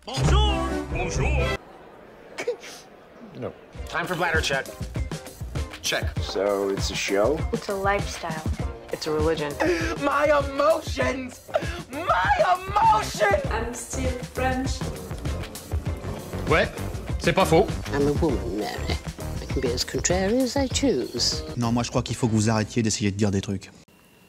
Bonjour! Bonjour! No. Time for bladder check. Check. So it's a show? It's a lifestyle. It's a religion. My emotions! My emotions! I'm still French. Ouais, c'est pas faux. I'm a woman, Mary. I can be as contrary as I choose. Non, moi je crois qu'il faut que vous arrêtiez d'essayer de dire des trucs.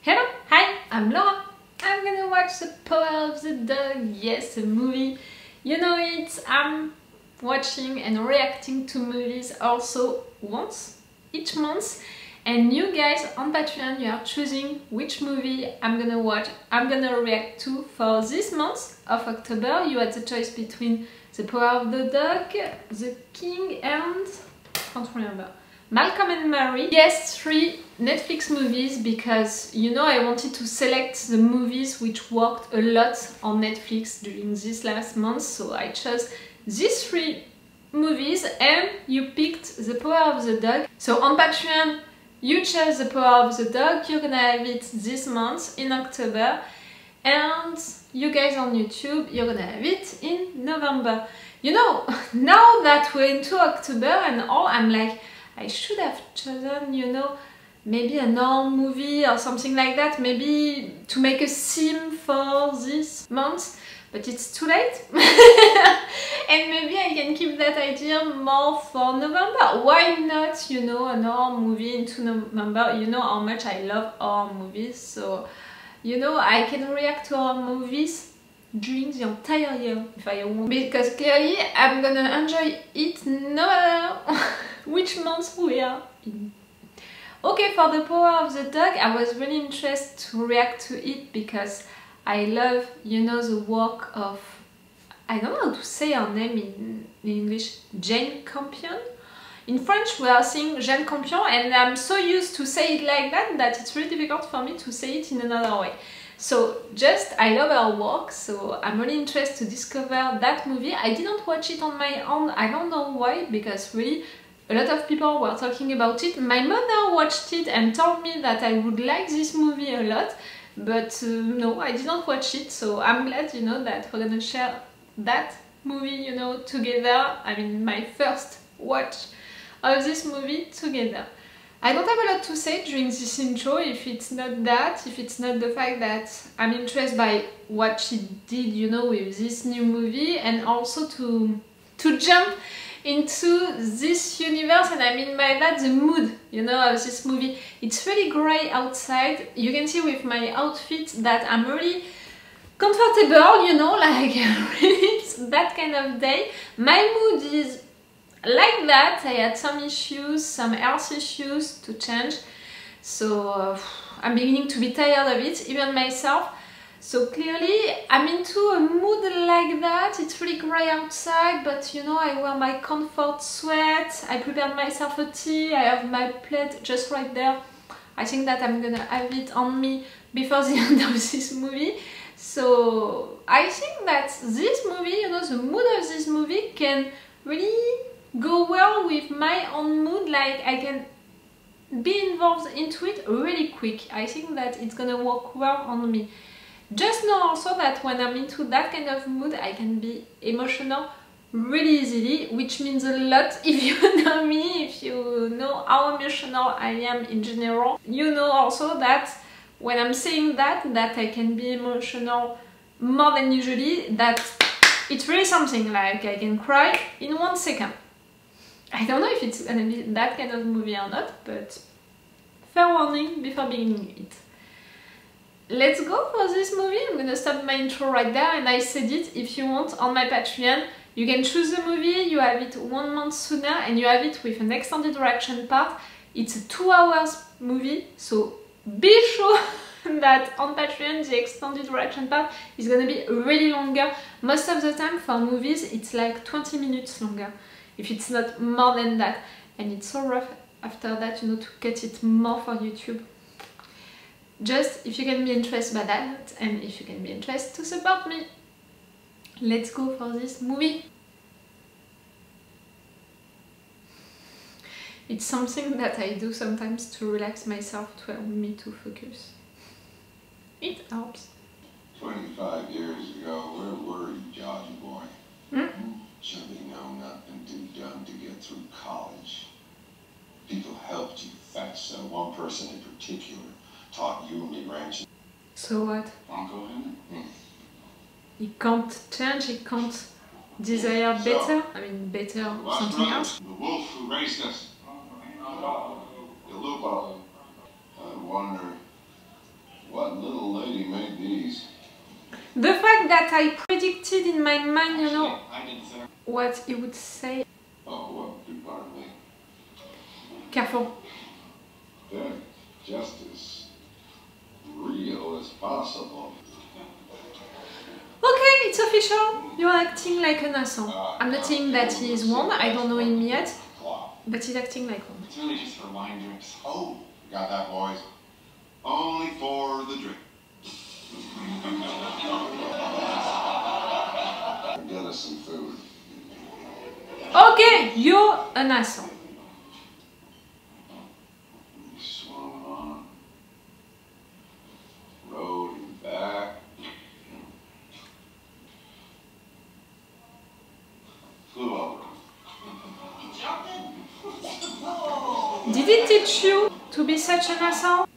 Hello, hi, I'm Laura. I'm gonna watch The Power of the Dog. Yes, a movie. You know it. I'm watching and reacting to movies also once each month. And you guys on Patreon, you are choosing which movie I'm gonna watch, I'm gonna react to for this month of October. You had the choice between The Power of the Dog, The King and... can't remember. Malcolm and Mary. Yes, 3 Netflix movies because, you know, I wanted to select the movies which worked a lot on Netflix during this last month, so I chose these 3 movies and you picked The Power of the Dog. So on Patreon, you chose The Power of the Dog, you're gonna have it this month in October, and you guys on YouTube, you're gonna have it in November. You know, now that we're into October and all, I'm like, I should have chosen, you know, maybe an old movie or something like that, maybe to make a theme for this month, but it's too late. And maybe I can keep that idea more for November. Why not, you know, an horror movie into November? You know how much I love horror movies, so, you know, I can react to horror movies during the entire year if I want. Because clearly I'm gonna enjoy it no matter which month we are in. Okay, for The Power of the Dog, I was really interested to react to it because I love, you know, the work of, I don't know how to say her name in English, Jane Campion. In French we are saying Jane Campion, and I'm so used to say it like that that it's really difficult for me to say it in another way. So just, I love her work, so I'm really interested to discover that movie. I didn't watch it on my own, I don't know why, because really a lot of people were talking about it. My mother watched it and told me that I would like this movie a lot, but no, I didn't watch it, so I'm glad, you know, that we're gonna share that movie, you know, together. I mean, my first watch of this movie together. I don't have a lot to say during this intro if it's not that, if it's not the fact that I'm interested by what she did, you know, with this new movie, and also to jump into this universe, and I mean by that the mood, you know, of this movie. It's really grey outside. You can see with my outfit that I'm really comfortable, you know, like really it's that kind of day. My mood is like that. I had some issues, some health issues to change, so I'm beginning to be tired of it, even myself. So clearly I'm into a mood like that. It's really grey outside, but you know, I wear my comfort sweat, I prepared myself a tea, I have my plate just right there. I think that I'm gonna have it on me before the end of this movie. So I think that this movie, you know, the mood of this movie can really go well with my own mood. Like, I can be involved into it really quick. I think that it's gonna work well on me. Just know also that when I'm into that kind of mood, I can be emotional really easily, which means a lot if you know me, if you know how emotional I am in general. You know also that when I'm saying that I can be emotional more than usually, that it's really something, like I can cry in 1 second. I don't know if it's gonna be that kind of movie or not, but fair warning before beginning it. Let's go for this movie. I'm gonna stop my intro right there, and I said it, if you want, on my Patreon, you can choose the movie, you have it 1 month sooner, and you have it with an extended reaction part. It's a 2 hours movie, so be sure that on Patreon the extended reaction part is gonna be really longer. Most of the time for movies it's like 20 minutes longer, if it's not more than that, and it's so rough after that, you know, to cut it more for YouTube. Just if you can be interested by that, and if you can be interested to support me. Let's go for this movie. It's something that I do sometimes to relax myself, to help me to focus. It helps. 25 years ago, where were you, Johnny boy? Yes, one person in particular taught you and me branches. So what? Branco Henry. He can't change, he can't desire better? I mean, better something else? The wolf who raised us. Ilupo. I wonder what little lady made these. The fact that I predicted in my mind, you know, what he would say. Oh, well, you pardon me. Careful. They're just as real as possible. Okay, it's official. You're acting like an asshole. I'm not saying that he is one, I don't know him yet, but he's acting like one. It's really just for wine drinks. Oh, you got that, boys? Only for the drink. Get us some food. Okay, you're an asshole. We swung on. Rode him back. Flew over. Did he teach you to be such an asshole? Are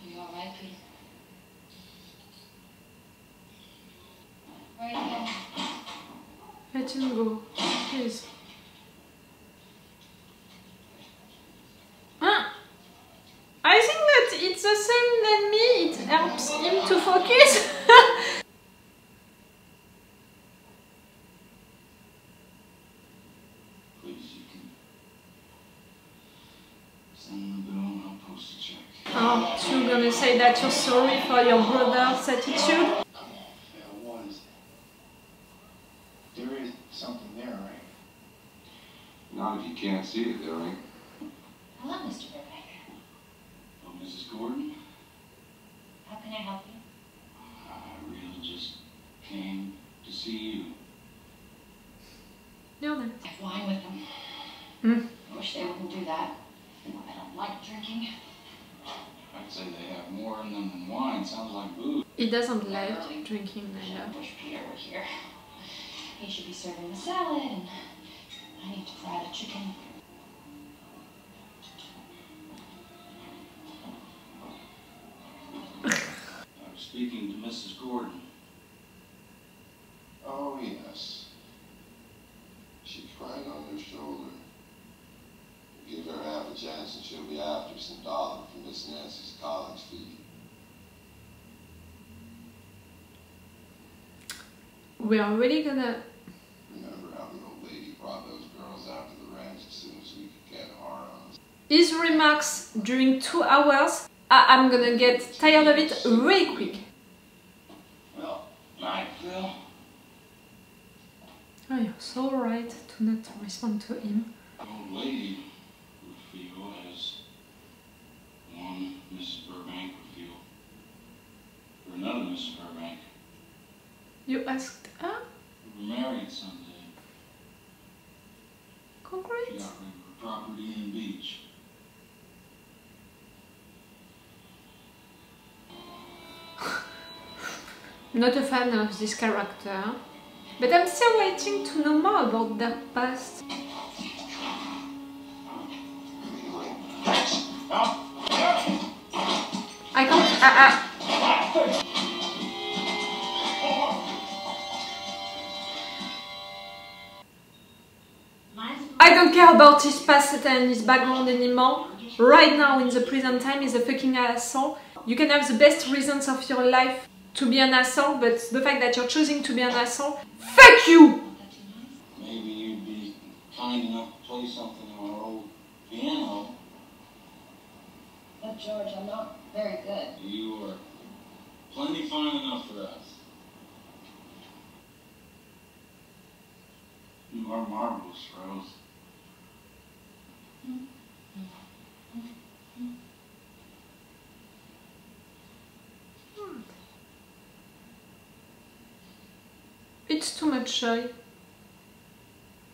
you alright, Peter? Where are you going? Let him go, please. I think that it's the same than me, it helps him to focus. Please, you can send the bill and I'll post a check. Aren't you gonna say that you're sorry for your brother's attitude? There is something there, right? Not if you can't see it, there ain't. Hello, Mr. Burbank. Oh, Mrs. Gordon? How can I help you? I really just came to see you. You're nice. I have wine with them. I wish they wouldn't do that. I don't like drinking. I'd say they have more in them than wine. Sounds like booze. He doesn't like drinking neither. I wish Peter were here. He should be serving the salad, and I need to fry the chicken. I'm speaking to Mrs. Gordon. Oh, yes. She cried on your shoulder. Give her half a chance and she'll be after some dollar for Miss Nancy's college fee. We are really gonna... Remember how the old lady brought those girls out to the ranch as soon as we could get hard on us? His remarks during 2 hours, I'm gonna get tired of it really quick. Well, night, Phil. Oh, you're so right to not respond to him. The old lady would feel as one Mrs. Burbank would feel for another Mrs. Burbank. You asked her? We were married someday. She Congrats. got rid of her property and beach. Not a fan of this character, but I'm still waiting to know more about their past. I can't... I don't care about his past and his background anymore. Right now, in the present time, he's a fucking asshole. You can have the best reasons of your life to be an asshole, but the fact that you're choosing to be an asshole, fuck you! Maybe you'd be kind enough to play something on our old piano. But George, I'm not very good. You are plenty fine enough for us. You are marvelous, Rose. It's too much joy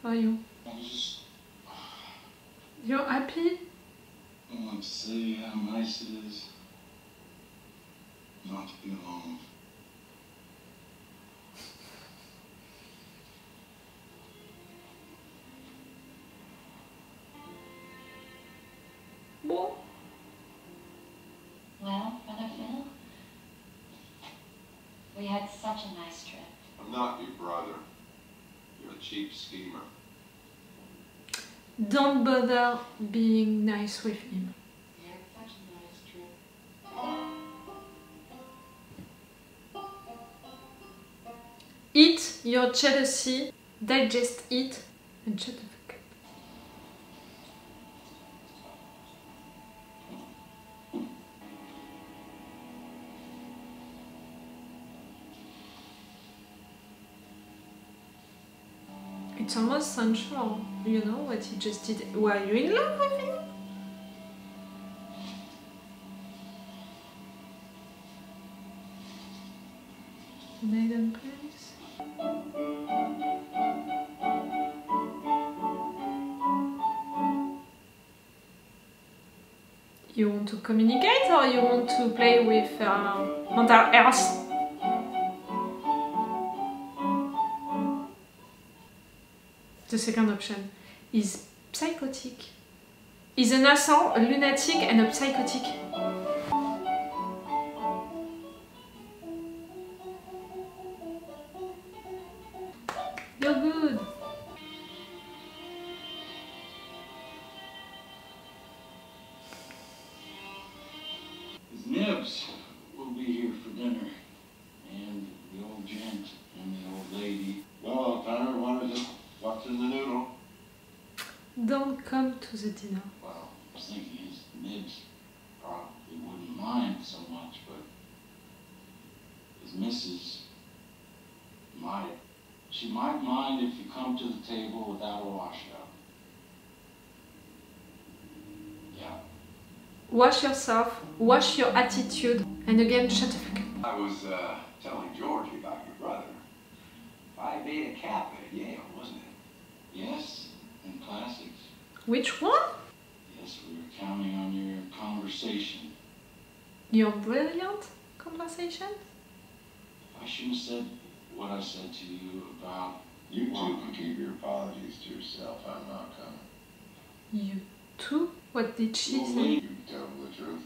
for you. I just You're happy? want to say how nice it is not to be alone. Bon. We had such a nice trip. I'm not your brother. You're a cheap schemer. Don't bother being nice with him. We had such a nice trip. Eat your jealousy, digest it, and shut the fuck up. It's almost sensual, you know what he just did. Were you in love with him? Megan, please. You want to communicate or you want to play with mental health? The second option is psychotic. Is an asshole, a lunatic and a psychotic. You're good. His nibs will be here for dinner. And the old gent and the old lady. Well, Tyler, what is it? What's in the noodle? Don't come to the dinner. Well, I was thinking his nibs probably wouldn't mind so much, but his missus might. She might mind if you come to the table without a washout. Yeah. Wash yourself, wash your attitude, and again, shut the fuck up. I was telling George about your brother. Phi Beta Kappa at Yale, wasn't it? Yes, in classics. Which one? Yes, we were counting on your conversation. Your brilliant conversation? I shouldn't have said what I said to you about... You two can keep your apologies to yourself. I'm not coming. You too? What did she Well, say? You can tell them the truth.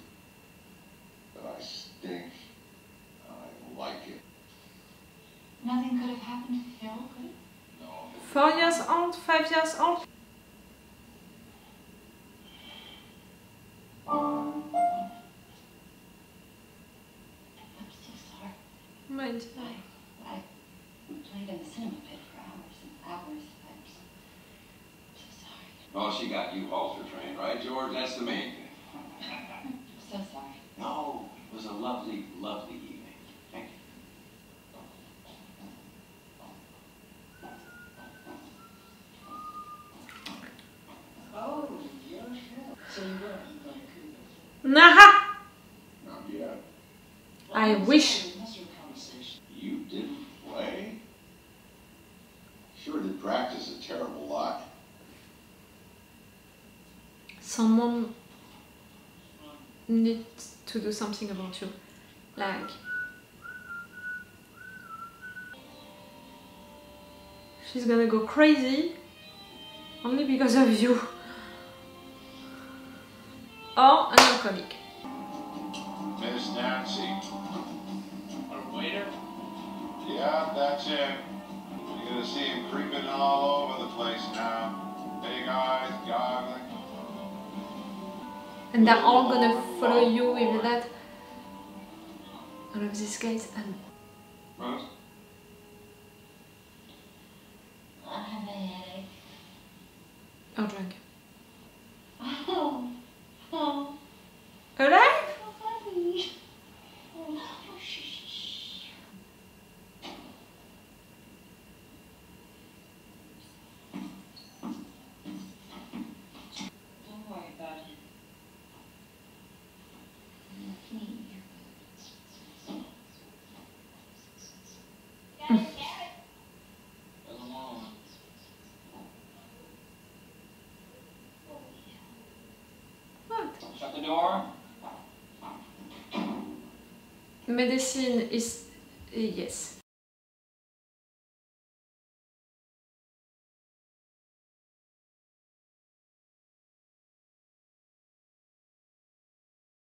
But I stink. I like it. Nothing could have happened to Phil, could it? No. 4 years old, 5 years old? I'm so sorry. My dear. I played in the cinema pit for hours and hours. I'm so sorry. Well, she got you halter trained, right, George? That's the main thing. I'm so sorry. No, it was a lovely, lovely evening. Thank you. Oh, yeah, sure. So you were in Vancouver. Naha! Not yet. I wish. What's your conversation? You didn't play? Sure did practice a terrible lot. Someone needs to do something about you. Like... she's gonna go crazy only because of you. Or an alcoholic. Miss Nancy. Our waiter? Yeah, that's him. You're gonna see him creeping all over the place now. Big eyes, goggling. And they're all gonna follow you with that. All of these guys and... Rose? I have a headache. or drunk. Oh. Oh. Alive? So funny. Oh, shh. Don't worry about it. Shut the door. Medicine is... yes.